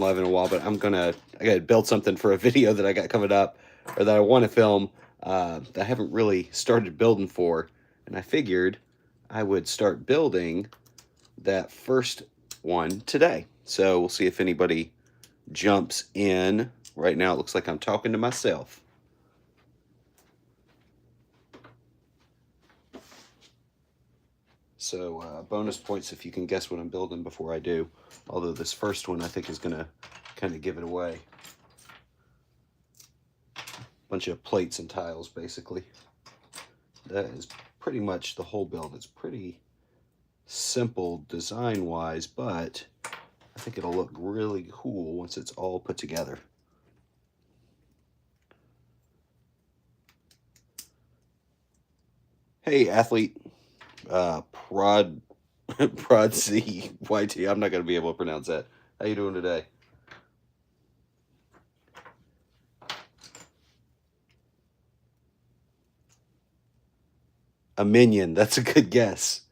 live in a while, but I gotta build something for a video that I got coming up, or that I want to film, that I haven't really started building for, and I figured I would start building that first one today. So we'll see if anybody jumps in. Right now it looks like I'm talking to myself. So bonus points if you can guess what I'm building before I do. Although this first one I think is going to kind of give it away. Bunch of plates and tiles, basically. That is pretty much the whole build. It's pretty simple design-wise, but I think it'll look really cool once it's all put together. Hey, athlete. Prod C YT. I'm not going to be able to pronounce that. How you doing today? A minion. That's a good guess.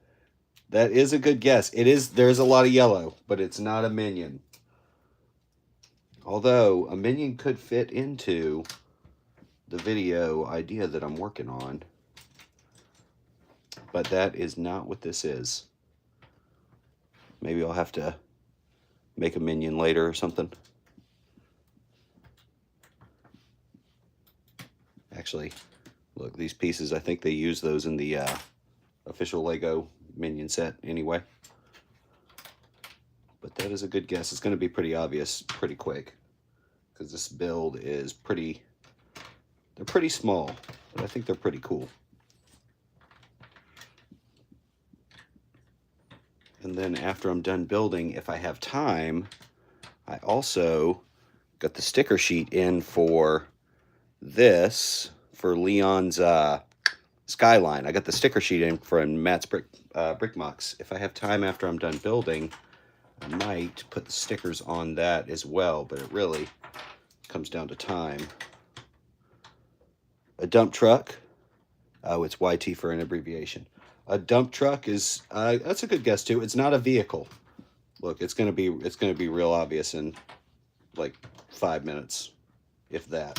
That is a good guess. It is. There's a lot of yellow, but it's not a minion. Although a minion could fit into the video idea that I'm working on. But that is not what this is. Maybe I'll have to make a minion later or something. Actually, look, these pieces, I think they use those in the official Lego minion set anyway. But that is a good guess. It's going to be pretty obvious pretty quick, because this build is pretty, they're pretty small, but I think they're pretty cool. And then after I'm done building, if I have time, I also got the sticker sheet in for this, for Leon's Skyline. I got the sticker sheet in from Matt's Brickmox. If I have time after I'm done building, I might put the stickers on that as well, but it really comes down to time. A dump truck. Oh, it's YT for an abbreviation. A dump truck is that's a good guess too. It's not a vehicle. Look, it's gonna be real obvious in like 5 minutes, if that.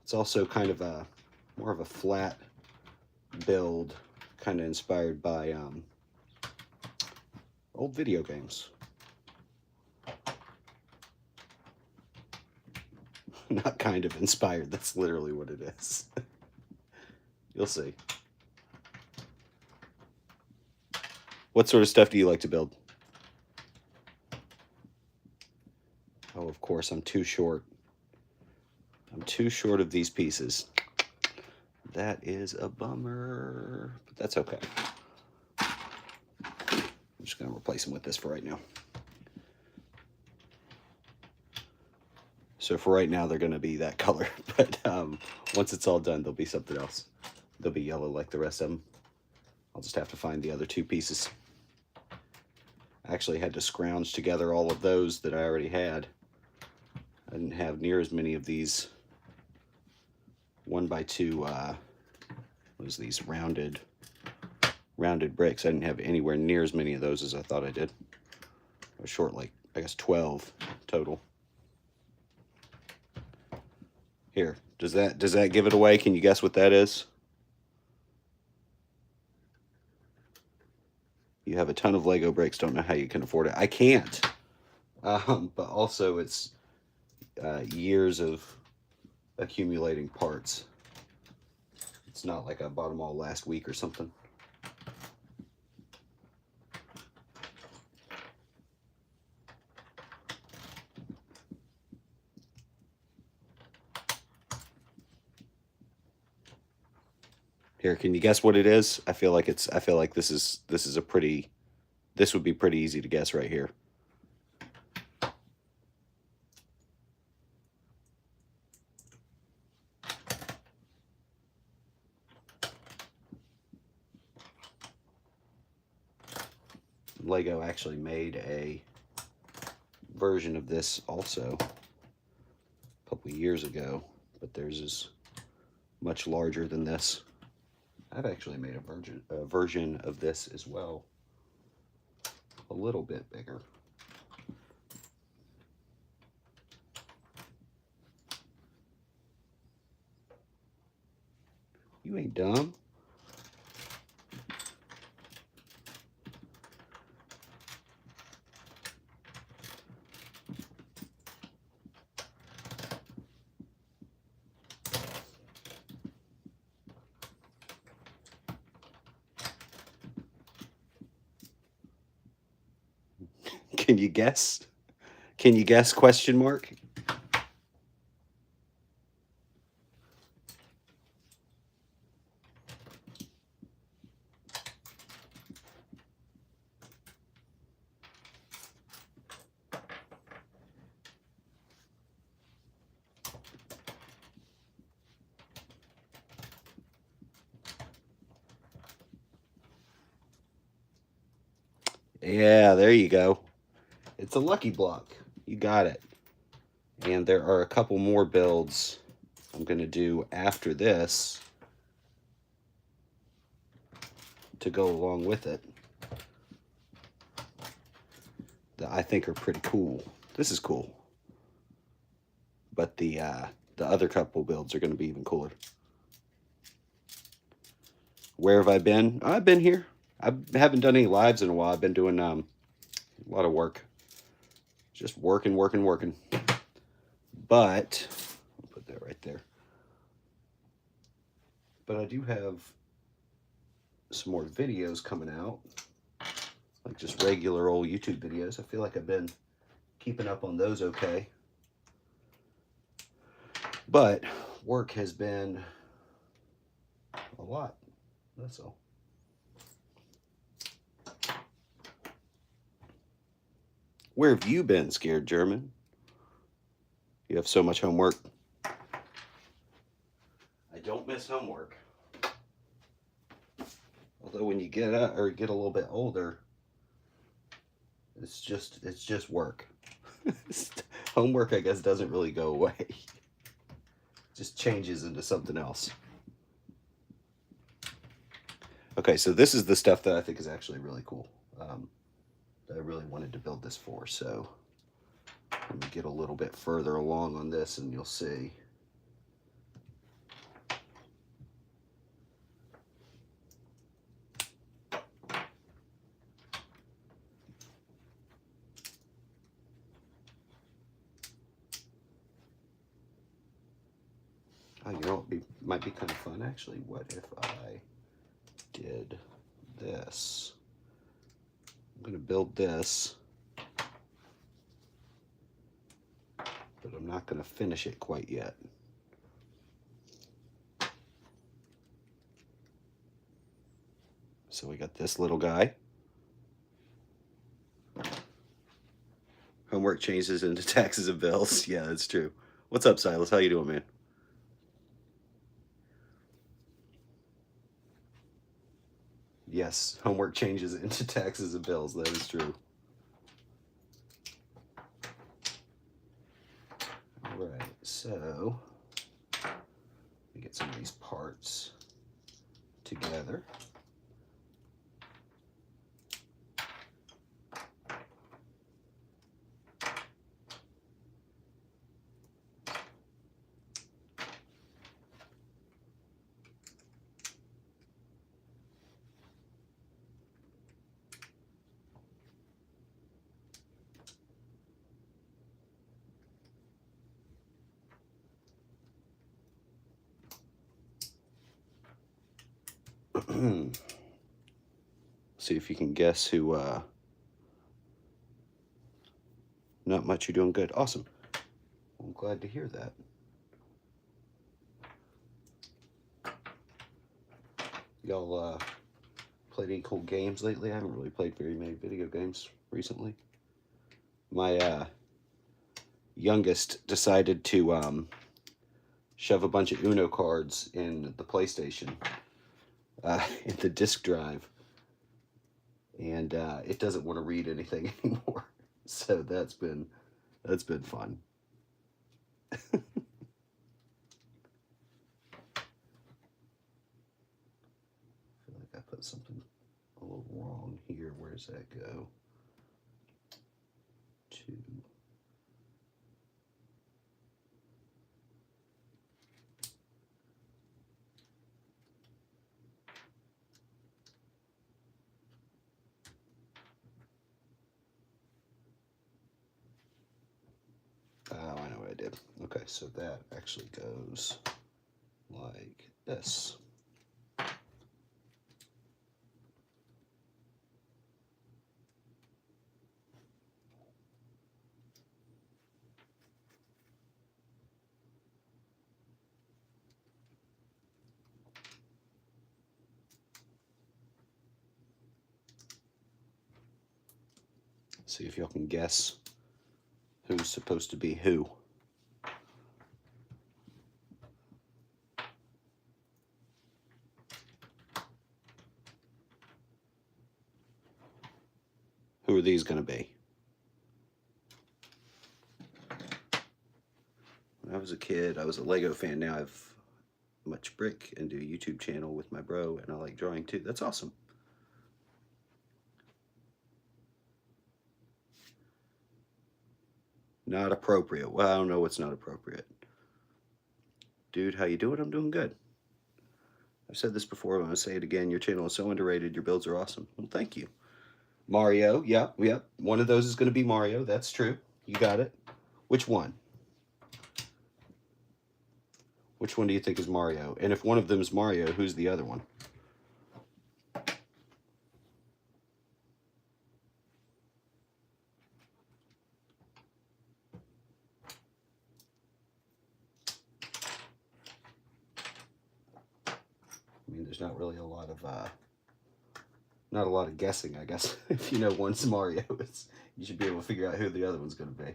It's also kind of a more of a flat build, kind of inspired by old video games. Not kind of inspired, that's literally what it is. You'll see. What sort of stuff do you like to build? Oh, of course, I'm too short. I'm too short of these pieces. That is a bummer, but that's okay. I'm just going to replace them with this for right now. So for right now, they're going to be that color, but once it's all done, they'll be something else. They'll be yellow like the rest of them. I'll just have to find the other two pieces. I actually had to scrounge together all of those that I already had. I didn't have near as many of these 1x2, what was these, rounded bricks. I didn't have anywhere near as many of those as I thought I did. I was short like, I guess 12 total. Here, does that give it away? Can you guess what that is? You have a ton of Lego bricks, don't know how you can afford it. I can't. But also it's years of accumulating parts. It's not like I bought them all last week or something. Here, can you guess what it is? I feel like this would be pretty easy to guess right here. Lego actually made a version of this also a couple years ago, but theirs is much larger than this. I've actually made a version of this as well, a little bit bigger. You ain't dumb. Can you guess? Can you guess? Question mark. Yeah, there you go. It's a Lucky Block. You got it. And there are a couple more builds I'm going to do after this to go along with it that I think are pretty cool. This is cool. But the other couple builds are going to be even cooler. Where have I been? I've been here. I haven't done any lives in a while. I've been doing a lot of work. Just working. But I'll put that right there. But I do have some more videos coming out, like just regular old YouTube videos. I feel like I've been keeping up on those okay. But work has been a lot. That's all. Where have you been, Scared German? You have so much homework. I don't miss homework. Although when you get up or get a little bit older, it's just work. Homework, I guess, doesn't really go away. It just changes into something else. Okay, so this is the stuff that I think is actually really cool. That I really wanted to build this for. So let me get a little bit further along on this and you'll see. Oh, you know what might be kind of fun actually? What if I did this? I'm going to build this, but I'm not going to finish it quite yet. So we got this little guy. Homework changes into taxes and bills. Yeah, that's true. What's up, Silas? How you doing, man? Yes, homework changes into taxes and bills. That is true. All right, so let me get some of these parts together. See if you can guess who. Not much. You're doing good. Awesome. I'm glad to hear that. Y'all played any cool games lately? I haven't really played very many video games recently. My youngest decided to shove a bunch of Uno cards in the PlayStation, in the disk drive, and it doesn't want to read anything anymore. So that's been fun. I put something a little wrong here. Where does that go? 2. Oh, I know what I did. Okay, so that actually goes like this. See if y'all can guess who's supposed to be who. Who are these going to be? When I was a kid, I was a Lego fan. Now I've much brick and do a YouTube channel with my bro, and I like drawing too. That's awesome. Not appropriate. Well, I don't know what's not appropriate. Dude, how you doing? I'm doing good. I've said this before, I'm going to say it again. Your channel is so underrated. Your builds are awesome. Well, thank you. Mario, yep. One of those is going to be Mario. That's true. You got it. Which one? Which one do you think is Mario? And if one of them is Mario, who's the other one? I mean, there's not really a lot of not a lot of guessing, I guess. If you know one's Mario, you should be able to figure out who the other one's going to be.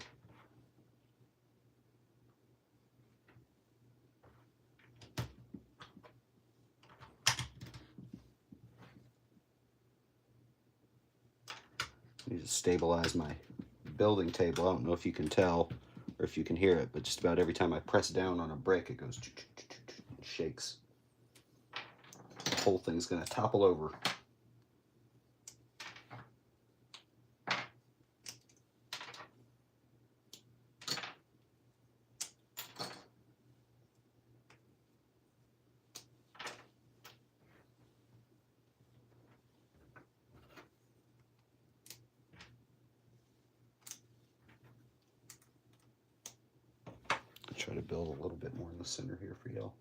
I need to stabilize my building table. I don't know if you can tell or if you can hear it, but just about every time I press down on a brick, it goes and shakes. The whole thing's going to topple over. Try to build a little bit more in the center here for y'all.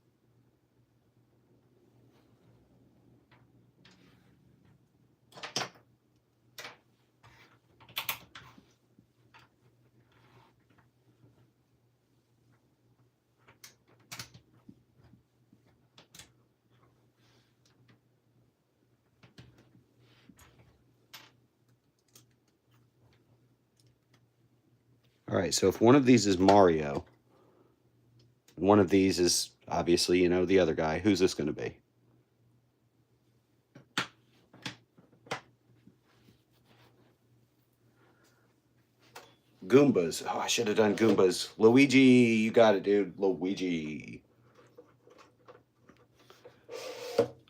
All right, so if one of these is Mario, and one of these is obviously, you know, the other guy, who's this going to be? Goombas. Oh, I should have done Goombas. Luigi, you got it, dude. Luigi.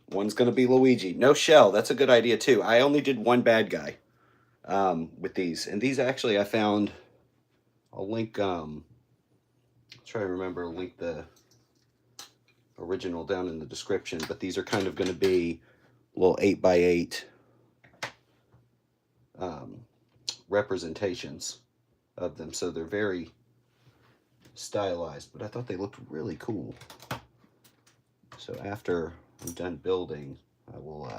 One's going to be Luigi. No shell. That's a good idea, too. I only did one bad guy with these. And these actually I found... I'll link... I'll try to remember to link the original down in the description. But these are kind of going to be little 8x8 representations of them. So they're very stylized. But I thought they looked really cool. So after I'm done building, I will,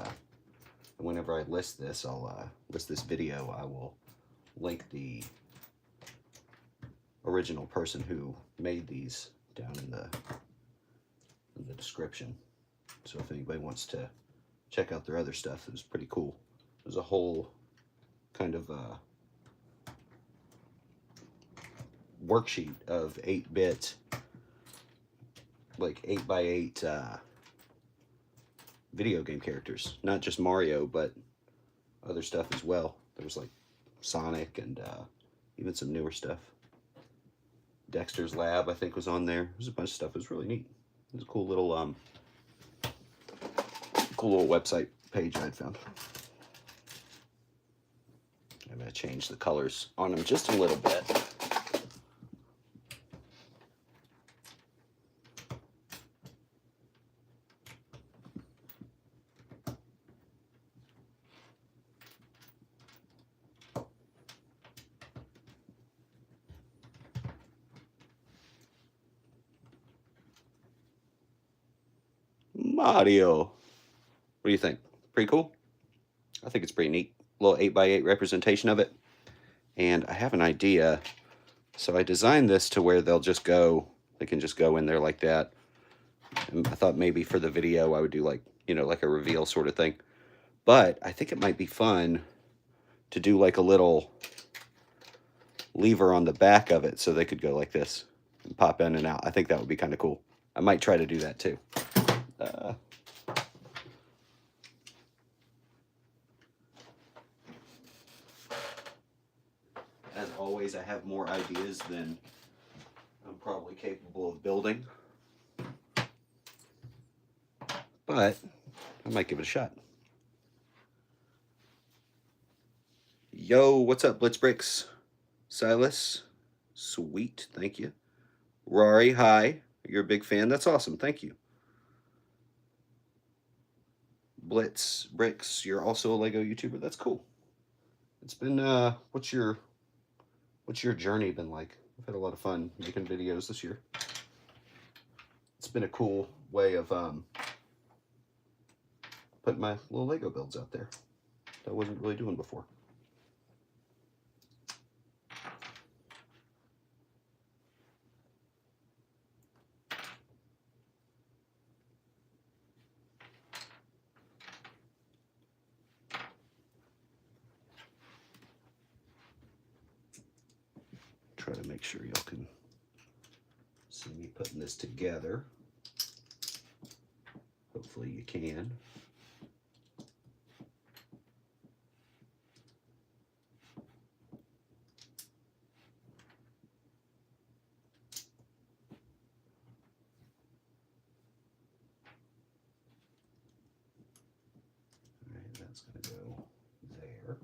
whenever I list this, I'll list this video, I will link the original person who made these down in the description. So if anybody wants to check out their other stuff, it was pretty cool. There's a whole kind of worksheet of 8-bit, like 8x8 video game characters, not just Mario, but other stuff as well. There was like Sonic and even some newer stuff. Dexter's Lab, I think, was on there. There's a bunch of stuff. It was really neat. It was a cool little website. page I'd found. I'm going to change the colors on them just a little bit. Mario. What do you think? Pretty cool? I think it's pretty neat. Little 8x8 representation of it. And I have an idea. So I designed this to where they'll just go, they can just go in there like that. And I thought maybe for the video I would do like, you know, like a reveal sort of thing. But I think it might be fun to do like a little lever on the back of it so they could go like this and pop in and out. I think that would be kind of cool. I might try to do that too. As always, I have more ideas than I'm probably capable of building. But I might give it a shot. Yo, what's up, Blitzbricks? Silas, sweet, thank you. Rory, hi. You're a big fan. That's awesome. Thank you. Blitz Bricks, you're also a Lego YouTuber. That's cool. It's been what's your journey been like? I've had a lot of fun making videos this year. It's been a cool way of putting my little Lego builds out there that I wasn't really doing before. Try to make sure y'all can see me putting this together. Hopefully you can. All right, that's going to go there.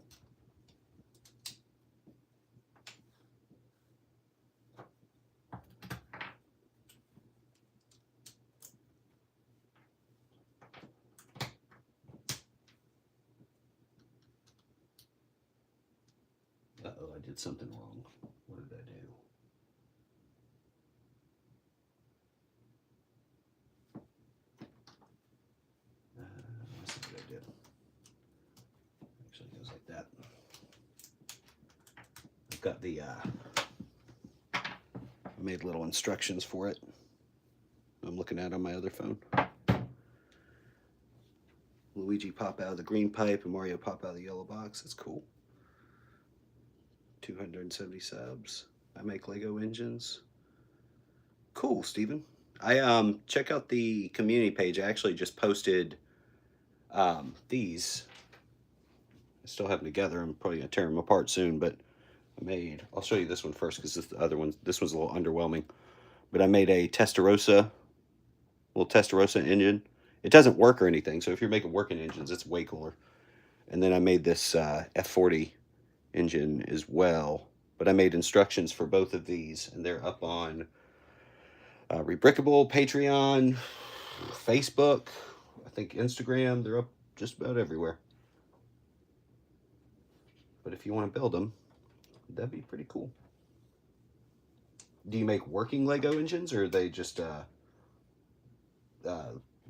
Uh-oh, I did something wrong. What did I do? Let's see what I did. Actually, it goes like that. I've got the, I made little instructions for it. I'm looking at on my other phone. Luigi pop out of the green pipe and Mario pop out of the yellow box. That's cool. 270 subs. I make Lego engines. Cool, Steven. I check out the community page. I actually just posted these. I still have them together. I'm probably gonna tear them apart soon, but I'll show you this one first because this other one, this one's a little underwhelming. But I made a Testarossa, little Testarossa engine. It doesn't work or anything, so if you're making working engines, it's way cooler. And then I made this F40 engine as well. But I made instructions for both of these, and they're up on Rebrickable, Patreon, Facebook, I think Instagram. They're up just about everywhere. But if you want to build them, that'd be pretty cool. Do you make working Lego engines, or are they just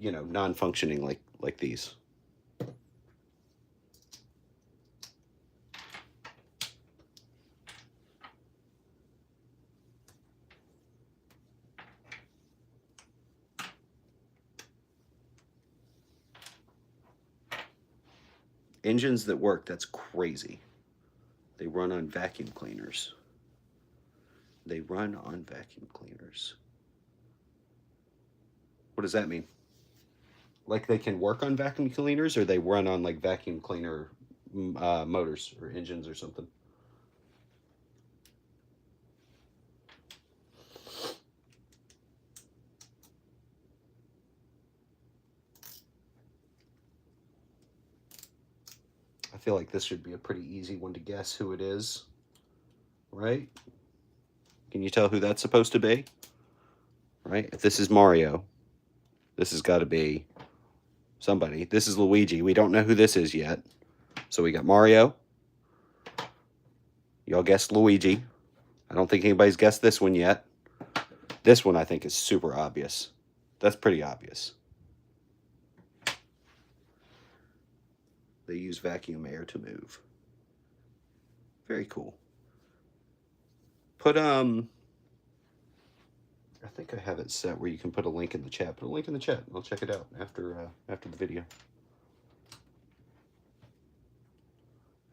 you know, non-functioning like these? Engines that work, that's crazy. They run on vacuum cleaners. They run on vacuum cleaners. What does that mean? Like they can work on vacuum cleaners, or they run on like vacuum cleaner motors or engines or something? I feel like this should be a pretty easy one to guess who it is, right? Can you tell who that's supposed to be? Right? If this is Mario, this has got to be somebody. This is Luigi. We don't know who this is yet. So we got Mario. Y'all guessed Luigi. I don't think anybody's guessed this one yet. This one I think is super obvious. That's pretty obvious. They use vacuum air to move. Very cool. Put I think I have it set where you can put a link in the chat. Put a link in the chat. I'll check it out after the video.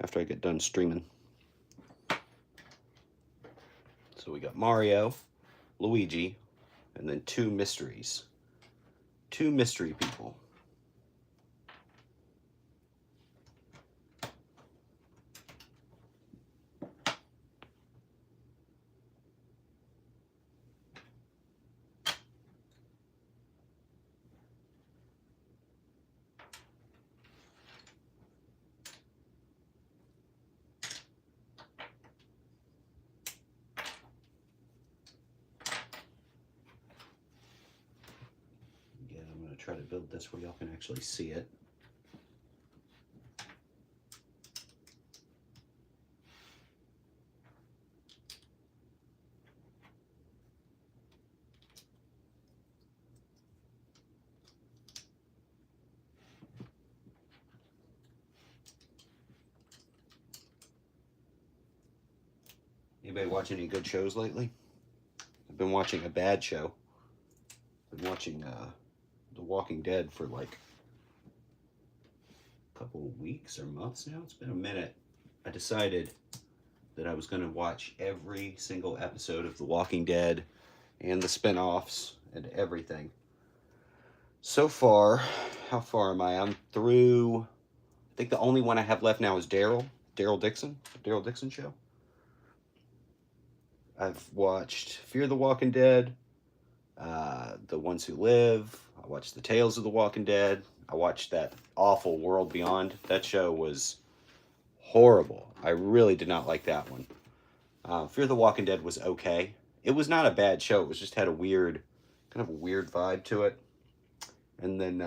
After I get done streaming. So we got Mario, Luigi, and then two mysteries. Two mystery people. Try to build this where y'all can actually see it. Anybody watch any good shows lately? I've been watching a bad show. I've been watching The Walking Dead for like a couple of weeks or months now. It's been a minute. I decided that I was going to watch every single episode of The Walking Dead and the spin-offs and everything. So far, how far am I? I'm through, I think the only one I have left now is Daryl Dixon, the Daryl Dixon show. I've watched Fear the Walking Dead, The Ones Who Live. I watched The Tales of the Walking Dead. I watched that awful World Beyond. That show was horrible. I really did not like that one. Fear the Walking Dead was okay. It was not a bad show. It was just had a weird, kind of a weird vibe to it. And then,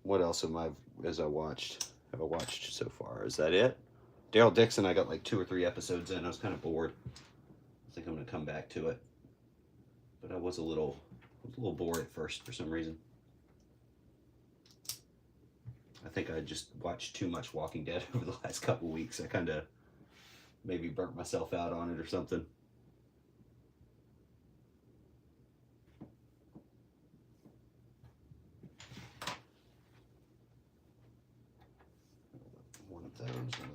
what else have I watched so far? Is that it? Daryl Dixon, I got like 2 or 3 episodes in. I was kind of bored. I think I'm going to come back to it. But I was a little bored at first for some reason. I think I just watched too much Walking Dead over the last couple weeks. I kind of maybe burnt myself out on it or something. One of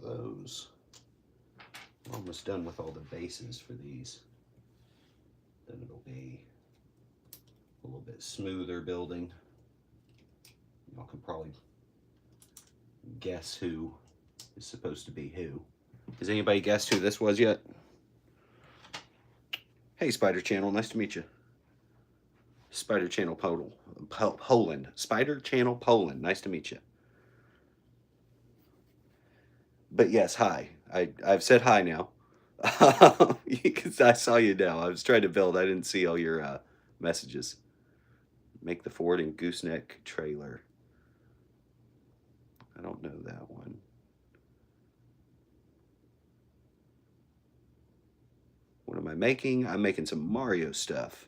those. I'm almost done with all the bases for these. Then it'll be a little bit smoother building. Y'all can probably guess who is supposed to be who. Has anybody guessed who this was yet? Hey, Spider Channel, nice to meet you. Spider Channel Poland. Spider Channel Poland, nice to meet you. But yes, hi. I've said hi now. Because I saw you now. I was trying to build. I didn't see all your messages. Make the Ford and Gooseneck trailer. I don't know that one. What am I making? I'm making some Mario stuff.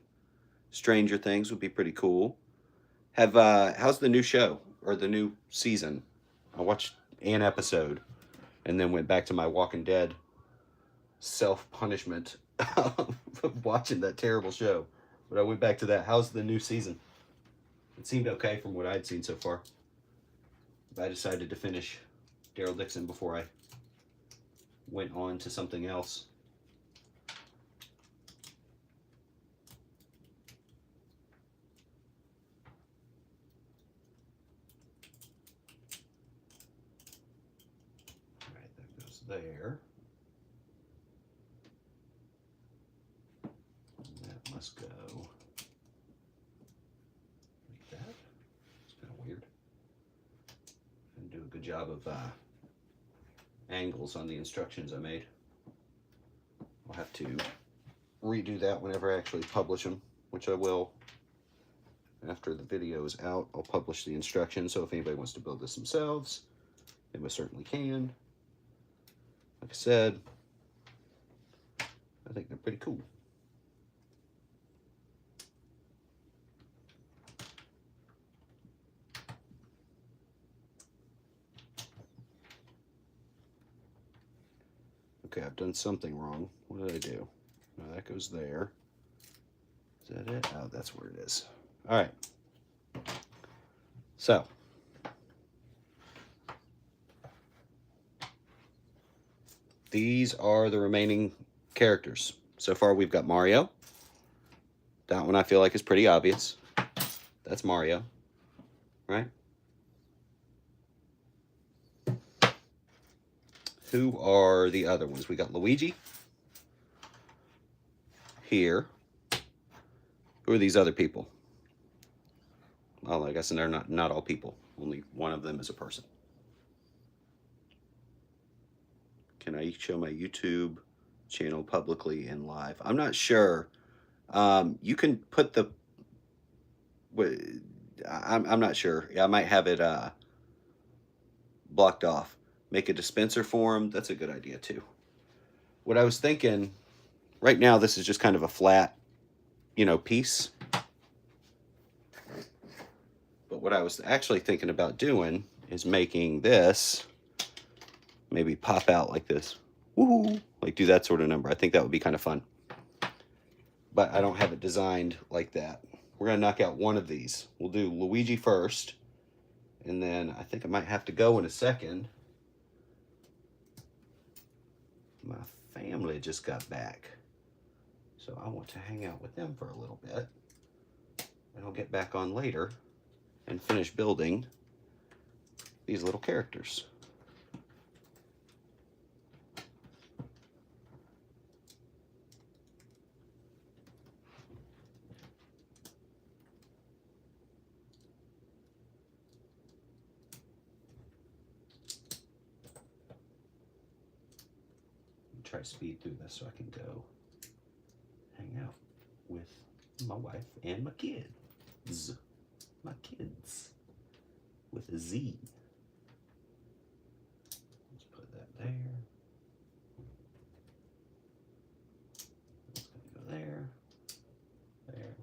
Stranger Things would be pretty cool. How's the new show or the new season? I watched an episode and then went back to my Walking Dead self-punishment of watching that terrible show. But I went back to that. How's the new season? It seemed okay from what I'd seen so far. But I decided to finish Daryl Dixon before I went on to something else. All right, that goes there. That must go like that. It's kind of weird. And do good job of angles on the instructions I made. I'll have to redo that whenever I actually publish them, which I will. After the video is out, I'll publish the instructions, so if anybody wants to build this themselves, they most certainly can. Like I said, I think they're pretty cool. Okay, I've done something wrong. What did I do? No, that goes there. Is that it? Oh, that's where it is. All right. So, these are the remaining characters. So far, we've got Mario. That one I feel like is pretty obvious. That's Mario, right? Who are the other ones? We got Luigi here. Who are these other people? Well, I guess they're not all people. Only one of them is a person. Can I show my YouTube channel publicly and live? I'm not sure. You can put the... I'm not sure. I might have it blocked off. Make a dispenser for them. That's a good idea too. What I was thinking, right now this is just kind of a flat, piece. But what I was actually thinking about doing is making this maybe pop out like this. Woohoo! Like do that sort of number. I think that would be kind of fun. But I don't have it designed like that. We're going to knock out one of these. We'll do Luigi first. And then I think I might have to go in a second. My family just got back. So I want to hang out with them for a little bit. And I'll get back on later and finish building these little characters. Try to speed through this so I can go hang out with my wife and my kids. My kids with a Z. Let's put that there. It's going to go there. There.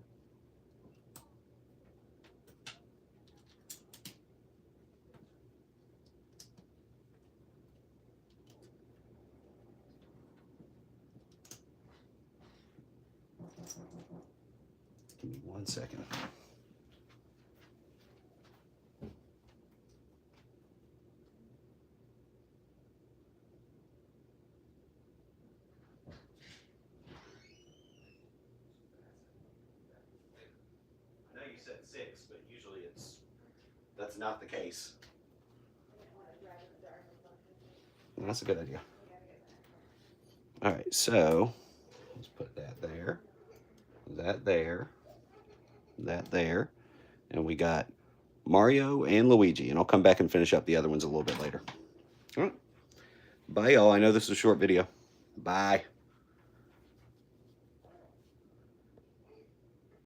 Give me 1 second. I know you said 6, but usually that's not the case. That's a good idea. All right, so let's put that there, that there, that there, and we got Mario and Luigi, and I'll come back and finish up the other ones a little bit later. All right. Bye, y'all. I know this is a short video. Bye.